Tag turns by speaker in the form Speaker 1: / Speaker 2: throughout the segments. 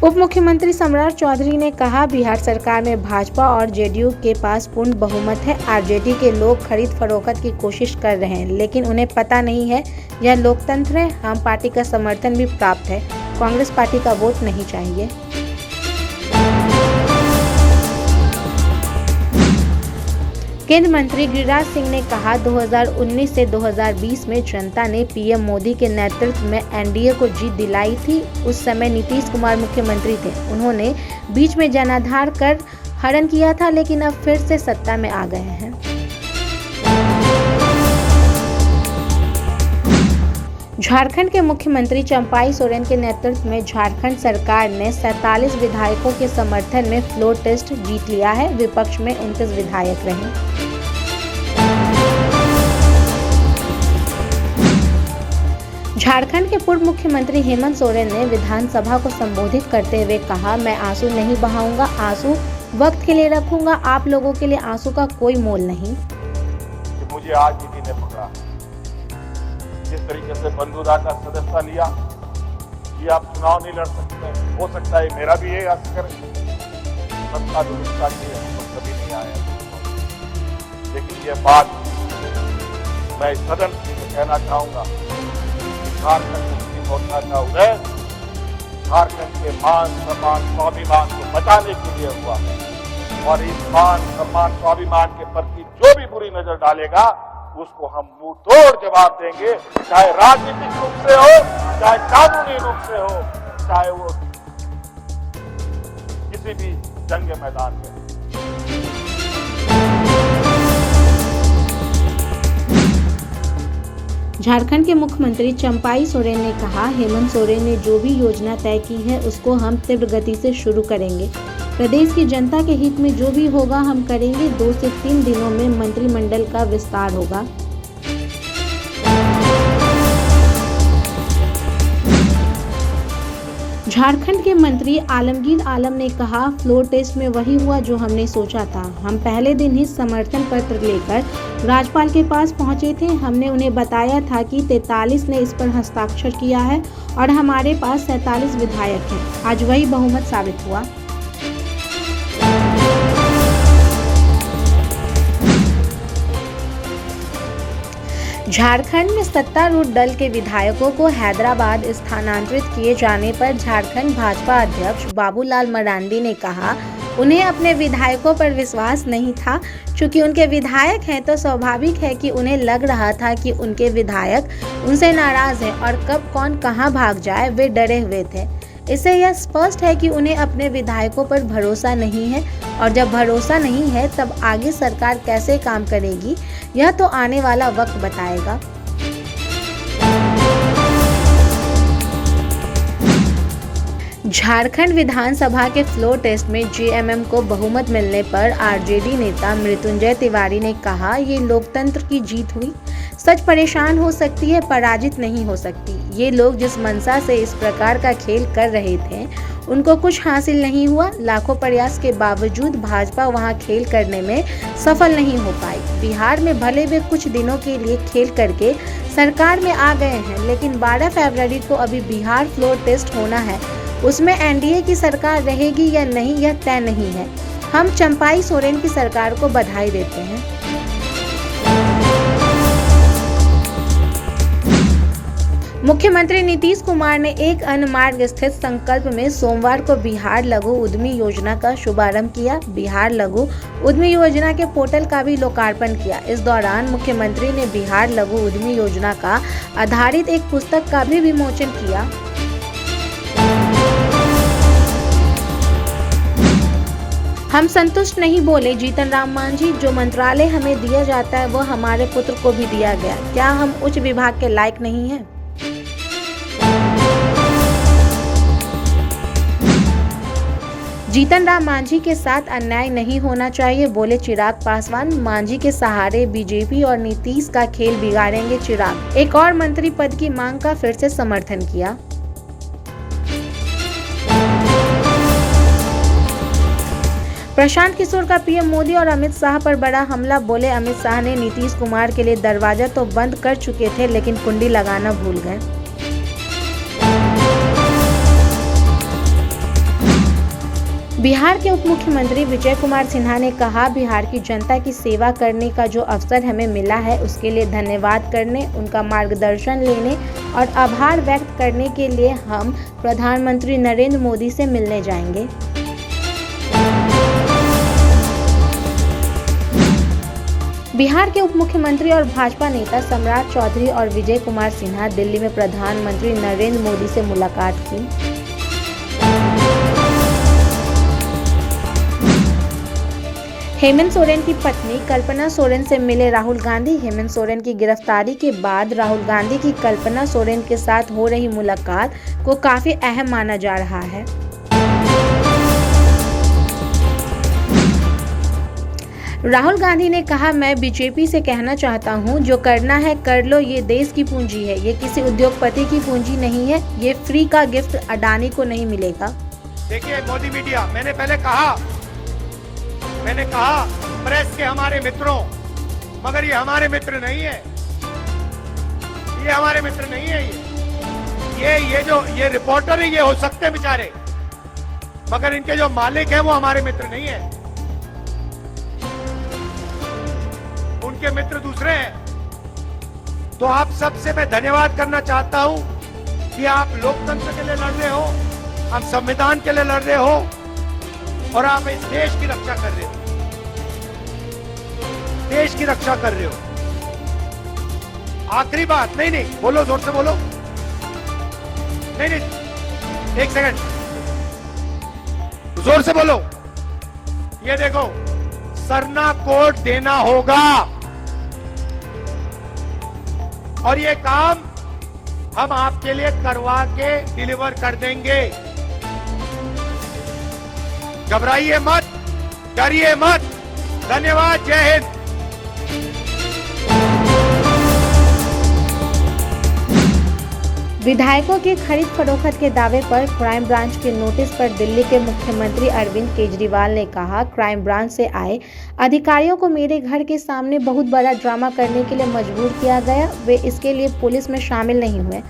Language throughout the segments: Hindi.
Speaker 1: उप मुख्यमंत्री सम्राट चौधरी ने कहा, बिहार सरकार में भाजपा और जेडीयू के पास पूर्ण बहुमत है। आरजेडी के लोग खरीद फरोख्त की कोशिश कर रहे हैं, लेकिन उन्हें पता नहीं है यह लोकतंत्र है। हम पार्टी का समर्थन भी प्राप्त है। कांग्रेस पार्टी का वोट नहीं चाहिए। केंद्रीय मंत्री गिरिराज सिंह ने कहा, 2019 से 2020 में जनता ने पीएम मोदी के नेतृत्व में एनडीए को जीत दिलाई थी। उस समय नीतीश कुमार मुख्यमंत्री थे। उन्होंने बीच में जनाधार कर हरण किया था, लेकिन अब फिर से सत्ता में आ गए हैं। झारखंड के मुख्यमंत्री चंपाई सोरेन के नेतृत्व में झारखंड सरकार ने 47 विधायकों के समर्थन में फ्लोर टेस्ट जीत लिया है। विपक्ष में 29 विधायक रहे। झारखंड के पूर्व मुख्यमंत्री हेमंत सोरेन ने विधानसभा को संबोधित करते हुए कहा, मैं आंसू नहीं बहाऊंगा, आंसू वक्त के लिए रखूंगा। आप लोगों के लिए आंसू का कोई मोल नहीं।
Speaker 2: मुझे आज भी ने पकड़ा, जिस तरीके से बंधुता का सदस्यता लिया कि आप चुनाव नहीं लड़ सकते। हो सकता है मेरा भी ये असर सत्ता दुरुस्ता की कभी नहीं आया, लेकिन ये बात मैं सदन से कहना चाहूंगा, झारखंड मुक्ति मोर्चा का उदय झारखंड के मान सम्मान स्वाभिमान को बचाने के लिए हुआ है, और इस मान सम्मान स्वाभिमान के प्रति जो भी बुरी नजर डालेगा उसको हम मुंह तोड़ जवाब देंगे, चाहे राजनीतिक रूप से हो, चाहे कानूनी रूप से हो, चाहे वो किसी भी जंग मैदान में।
Speaker 1: झारखंड के मुख्यमंत्री चंपाई सोरेन ने कहा, हेमंत सोरेन ने जो भी योजना तय की है उसको हम तीव्र गति से शुरू करेंगे। प्रदेश की जनता के हित में जो भी होगा हम करेंगे। 2 से 3 दिनों में मंत्रिमंडल का विस्तार होगा। झारखंड के मंत्री आलमगीर आलम ने कहा, फ्लोर टेस्ट में वही हुआ जो हमने सोचा था। हम पहले दिन ही समर्थन पत्र लेकर राज्यपाल के पास पहुंचे थे। हमने उन्हें बताया था कि 43 ने इस पर हस्ताक्षर किया है और हमारे पास 47 विधायक हैं। आज वही बहुमत साबित हुआ। झारखंड में सत्तारूढ़ दल के विधायकों को हैदराबाद स्थानांतरित किए जाने पर झारखंड भाजपा अध्यक्ष बाबूलाल मरांडी ने कहा, उन्हें अपने विधायकों पर विश्वास नहीं था। चूंकि उनके विधायक हैं तो स्वाभाविक है कि उन्हें लग रहा था कि उनके विधायक उनसे नाराज हैं और कब कौन कहां भाग जाए वे डरे हुए थे। इससे यह स्पष्ट है कि उन्हें अपने विधायकों पर भरोसा नहीं है, और जब भरोसा नहीं है तब आगे सरकार कैसे काम करेगी यह तो आने वाला वक्त बताएगा। झारखंड विधानसभा के फ्लोर टेस्ट में जेएमएम को बहुमत मिलने पर आरजेडी नेता मृत्युंजय तिवारी ने कहा, ये लोकतंत्र की जीत हुई। सच परेशान हो सकती है, पराजित नहीं हो सकती। ये लोग जिस मंशा से इस प्रकार का खेल कर रहे थे उनको कुछ हासिल नहीं हुआ। लाखों प्रयास के बावजूद भाजपा वहां खेल करने में सफल नहीं हो पाई। बिहार में भले वे कुछ दिनों के लिए खेल करके सरकार में आ गए हैं, लेकिन 12 फरवरी को अभी बिहार फ्लोर टेस्ट होना है। उसमें एनडीए की सरकार रहेगी या नहीं यह तय नहीं है। हम चंपाई सोरेन की सरकार को बधाई देते हैं। मुख्यमंत्री नीतीश कुमार ने एक अन्य मार्ग स्थित संकल्प में सोमवार को बिहार लघु उद्यमी योजना का शुभारंभ किया। बिहार लघु उद्यमी योजना के पोर्टल का भी लोकार्पण किया। इस दौरान मुख्यमंत्री ने बिहार लघु उद्यमी योजना का आधारित एक पुस्तक का भी विमोचन किया। हम संतुष्ट नहीं, बोले जीतन राम मांझी। जो मंत्रालय हमें दिया जाता है वो हमारे पुत्र को भी दिया गया। क्या हम उच्च विभाग के लायक नहीं हैं? जीतन राम मांझी के साथ अन्याय नहीं होना चाहिए, बोले चिराग पासवान। मांझी के सहारे बीजेपी और नीतीश का खेल बिगाड़ेंगे चिराग। एक और मंत्री पद की मांग का फिर से समर्थन किया। प्रशांत किशोर का पीएम मोदी और अमित शाह पर बड़ा हमला, बोले अमित शाह ने नीतीश कुमार के लिए दरवाजा तो बंद कर चुके थे लेकिन कुंडी लगाना भूल गए। बिहार के उप मुख्यमंत्री विजय कुमार सिन्हा ने कहा, बिहार की जनता की सेवा करने का जो अवसर हमें मिला है उसके लिए धन्यवाद करने, उनका मार्गदर्शन लेने और आभार व्यक्त करने के लिए हम प्रधानमंत्री नरेंद्र मोदी से मिलने जाएंगे। बिहार के उप मुख्यमंत्री और भाजपा नेता सम्राट चौधरी और विजय कुमार सिन्हा दिल्ली में प्रधानमंत्री नरेंद्र मोदी से मुलाकात की। हेमंत सोरेन की पत्नी कल्पना सोरेन से मिले राहुल गांधी। हेमंत सोरेन की गिरफ्तारी के बाद राहुल गांधी की कल्पना सोरेन के साथ हो रही मुलाकात को काफी अहम माना जा रहा है। राहुल गांधी ने कहा, मैं बीजेपी से कहना चाहता हूं, जो करना है कर लो, ये देश की पूंजी है, ये किसी उद्योगपति की पूंजी नहीं है, ये फ्री का गिफ्ट अडानी को नहीं मिलेगा।
Speaker 3: देखिए मोदी मीडिया, मैंने कहा प्रेस के हमारे मित्रों, मगर ये हमारे मित्र नहीं है, ये हमारे मित्र नहीं है। ये रिपोर्टर है, ये हो सकते हैं बेचारे, मगर इनके जो मालिक हैं वो हमारे मित्र नहीं है, उनके मित्र दूसरे हैं। तो आप सबसे मैं धन्यवाद करना चाहता हूं कि आप लोकतंत्र के लिए लड़ रहे हो, आप संविधान के लिए लड़ रहे हो और आप इस देश की रक्षा कर रहे हो, देश की रक्षा कर रहे हो। आखिरी बात, नहीं बोलो, जोर से बोलो, नहीं एक सेकंड, जोर से बोलो। ये देखो, सरना कोड देना होगा और ये काम हम आपके लिए करवा के डिलीवर कर देंगे। घबराइए मत, डरिए मत। धन्यवाद, जय हिंद।
Speaker 1: विधायकों की खरीद फरोख्त के दावे पर क्राइम ब्रांच के नोटिस पर दिल्ली के मुख्यमंत्री अरविंद केजरीवाल ने कहा, क्राइम ब्रांच से आए अधिकारियों को मेरे घर के सामने बहुत बड़ा ड्रामा करने के लिए मजबूर किया गया। वे इसके लिए पुलिस में शामिल नहीं हुए।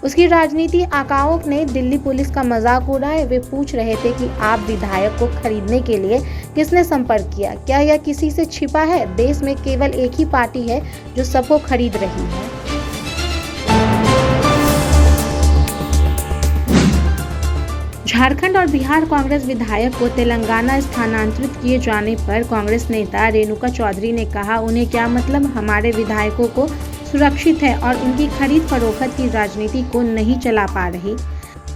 Speaker 1: उसकी राजनीति आकाओं ने दिल्ली पुलिस का मजाक उड़ाया। वे पूछ रहे थे कि आप विधायक को खरीदने के लिए किसने संपर्क किया, क्या यह किसी से छिपा है? देश में केवल एक ही पार्टी है जो सबको खरीद रही है। झारखंड और बिहार कांग्रेस विधायक को तेलंगाना स्थानांतरित किए जाने पर कांग्रेस नेता रेणुका चौधरी ने कहा, उन्हें क्या मतलब, हमारे विधायकों को सुरक्षित है और उनकी खरीद फरोख्त की राजनीति को नहीं चला पा रही।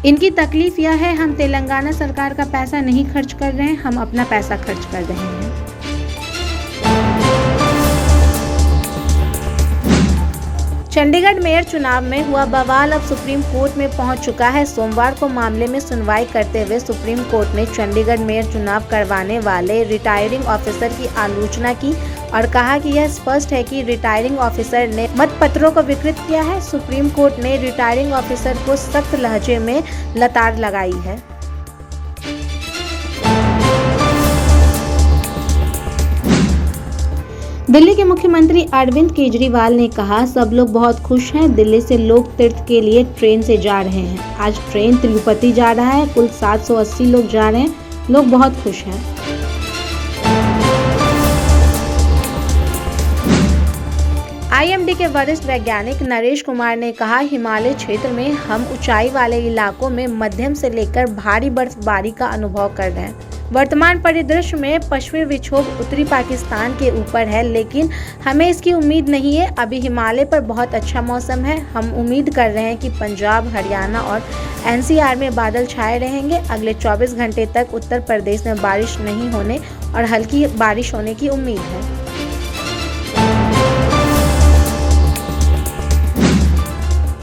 Speaker 1: इनकी तकलीफ यह है, हम तेलंगाना सरकार का पैसा नहीं खर्च कर रहे हैं, हम अपना पैसा खर्च कर रहे हैं। चंडीगढ़ मेयर चुनाव में हुआ बवाल अब सुप्रीम कोर्ट में पहुंच चुका है। सोमवार को मामले में सुनवाई करते हुए सुप्रीम कोर्ट ने चंडीगढ़ मेयर चुनाव करवाने वाले रिटायरिंग ऑफिसर की आलोचना की और कहा कि यह स्पष्ट है कि रिटायरिंग ऑफिसर ने मतपत्रों को विकृत किया है। सुप्रीम कोर्ट ने रिटायरिंग ऑफिसर को सख्त लहजे में लताड़ लगाई है। दिल्ली के मुख्यमंत्री अरविंद केजरीवाल ने कहा, सब लोग बहुत खुश हैं। दिल्ली से लोग तीर्थ के लिए ट्रेन से जा रहे हैं। आज ट्रेन तिरुपति जा रहा है। कुल 780 लोग जा रहे हैं। लोग बहुत खुश हैं। आईएमडी के वरिष्ठ वैज्ञानिक नरेश कुमार ने कहा, हिमालय क्षेत्र में हम ऊंचाई वाले इलाकों में मध्यम से लेकर भारी बर्फबारी का अनुभव कर रहे हैं। वर्तमान परिदृश्य में पश्चिमी विक्षोभ उत्तरी पाकिस्तान के ऊपर है, लेकिन हमें इसकी उम्मीद नहीं है। अभी हिमालय पर बहुत अच्छा मौसम है। हम उम्मीद कर रहे हैं कि पंजाब, हरियाणा और एनसीआर में बादल छाए रहेंगे। अगले 24 घंटे तक उत्तर प्रदेश में बारिश नहीं होने और हल्की बारिश होने की उम्मीद है।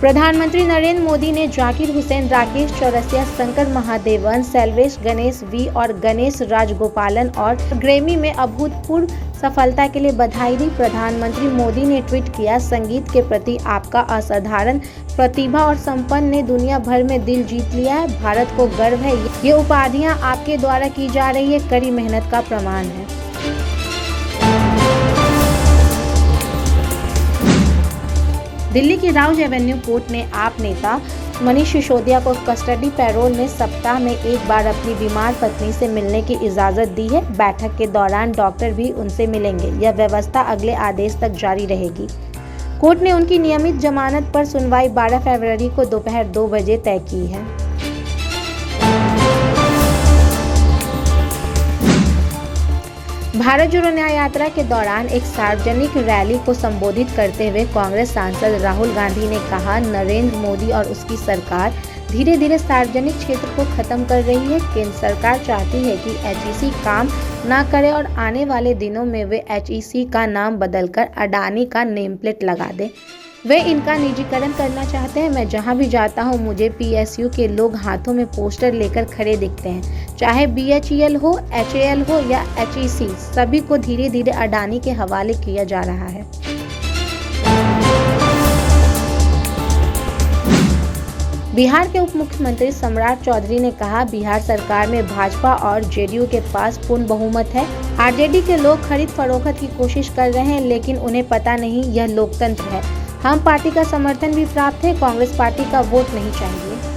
Speaker 1: प्रधानमंत्री नरेंद्र मोदी ने जाकिर हुसैन, राकेश चौरसिया, शंकर महादेवन, सेल्वेश गणेश वी और गणेश राजगोपालन और ग्रैमी में अभूतपूर्व सफलता के लिए बधाई दी। प्रधानमंत्री मोदी ने ट्वीट किया, संगीत के प्रति आपका असाधारण प्रतिभा और संपन्न ने दुनिया भर में दिल जीत लिया है। भारत को गर्व है। ये उपाधियां आपके द्वारा की जा रही है कड़ी मेहनत का प्रमाण है। दिल्ली की राउज एवेन्यू कोर्ट ने आप नेता मनीष सिसोदिया को कस्टडी पैरोल में सप्ताह में एक बार अपनी बीमार पत्नी से मिलने की इजाजत दी है। बैठक के दौरान डॉक्टर भी उनसे मिलेंगे। यह व्यवस्था अगले आदेश तक जारी रहेगी। कोर्ट ने उनकी नियमित जमानत पर सुनवाई 12 फरवरी को दोपहर 2 बजे तय की है। भारत जोड़ो न्याय यात्रा के दौरान एक सार्वजनिक रैली को संबोधित करते हुए कांग्रेस सांसद राहुल गांधी ने कहा, नरेंद्र मोदी और उसकी सरकार धीरे धीरे सार्वजनिक क्षेत्र को खत्म कर रही है। केंद्र सरकार चाहती है कि एचईसी काम ना करे और आने वाले दिनों में वे एचईसी का नाम बदलकर अडानी का नेम प्लेट लगा दे। वे इनका निजीकरण करना चाहते हैं। मैं जहां भी जाता हूं मुझे पीएसयू के लोग हाथों में पोस्टर लेकर खड़े दिखते हैं। चाहे बीएचईएल हो, एचएएल हो या एचईसी, सभी को धीरे धीरे अडानी के हवाले किया जा रहा है। बिहार के उप मुख्यमंत्री सम्राट चौधरी ने कहा, बिहार सरकार में भाजपा और जेडीयू के पास पूर्ण बहुमत है। आरजेडी के लोग खरीद फरोख्त की कोशिश कर रहे हैं, लेकिन उन्हें पता नहीं यह लोकतंत्र है। हम पार्टी का समर्थन भी प्राप्त है। कांग्रेस पार्टी का वोट नहीं चाहिए।